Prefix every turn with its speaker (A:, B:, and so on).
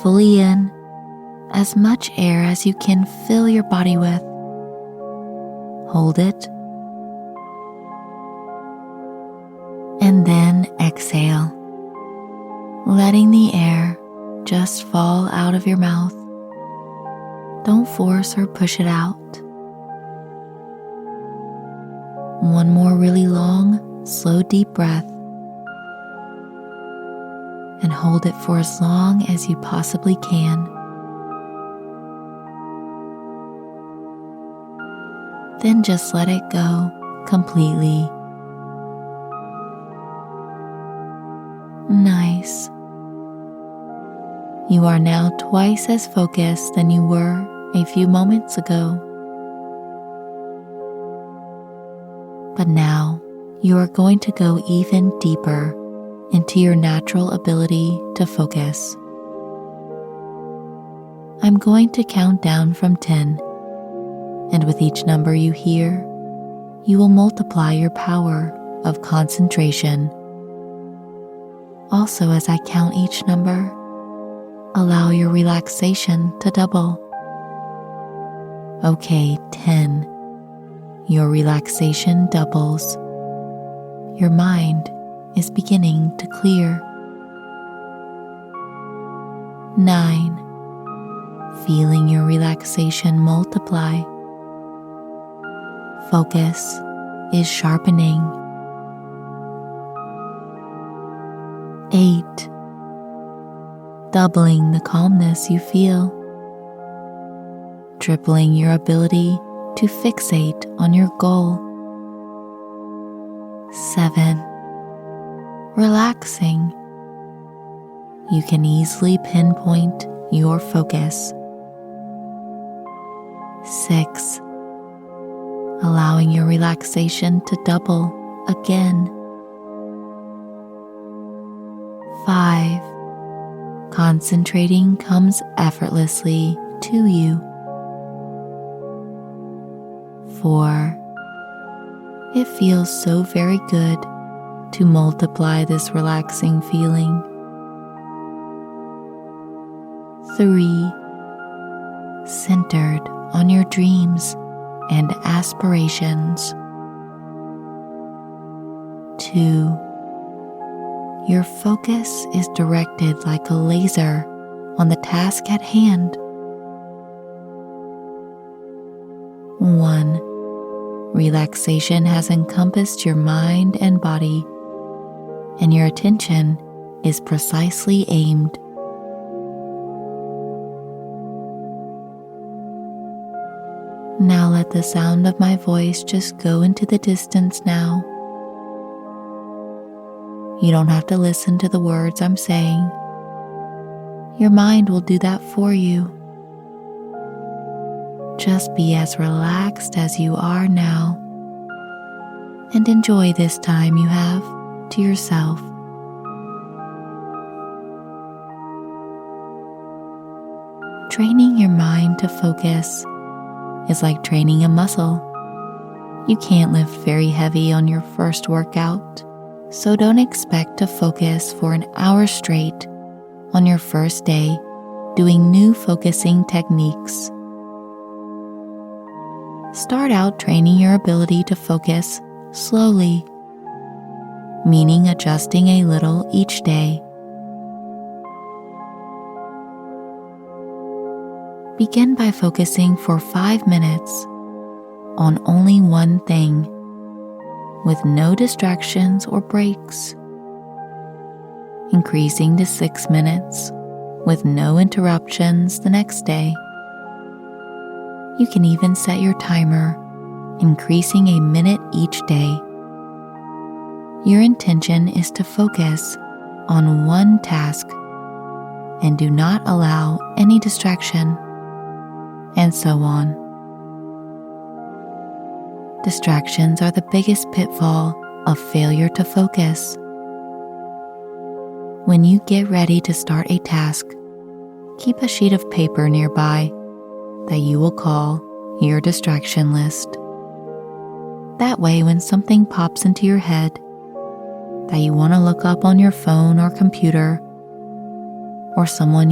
A: fully in as much air as you can fill your body with. Hold it. And then exhale, letting the air just fall out of your mouth. Don't force or push it out. One more really long, slow, deep breath. And hold it for as long as you possibly can. Then just let it go completely. Nice. You are now twice as focused than you were a few moments ago. But now you are going to go even deeper into your natural ability to focus. I'm going to count down from 10, and with each number you hear, you will multiply your power of concentration. Also, as I count each number, allow your relaxation to double. Okay, 10. Your relaxation doubles. Your mind is beginning to clear. 9. Feeling your relaxation multiply. Focus is sharpening. 8. Doubling the calmness you feel. Tripling your ability to fixate on your goal. 7. Relaxing. You can easily pinpoint your focus. 6. Allowing your relaxation to double again. 5. Concentrating comes effortlessly to you. 4. It feels so very good to multiply this relaxing feeling. 3. Centered on your dreams and aspirations. 2. Your focus is directed like a laser on the task at hand. 1. Relaxation has encompassed your mind and body, and your attention is precisely aimed. Now let the sound of my voice just go into the distance now. You don't have to listen to the words I'm saying. Your mind will do that for you. Just be as relaxed as you are now, and enjoy this time you have to yourself. Training your mind to focus is like training a muscle. You can't lift very heavy on your first workout, so don't expect to focus for an hour straight on your first day doing new focusing techniques. Start out training your ability to focus slowly, meaning adjusting a little each day. Begin by focusing for 5 minutes on only one thing, with no distractions or breaks. Increasing to 6 minutes with no interruptions the next day. You can even set your timer, increasing a minute each day. Your intention is to focus on one task and do not allow any distraction, and so on. Distractions are the biggest pitfall of failure to focus. When you get ready to start a task, keep a sheet of paper nearby that you will call your distraction list. That way, when something pops into your head that you want to look up on your phone or computer, or someone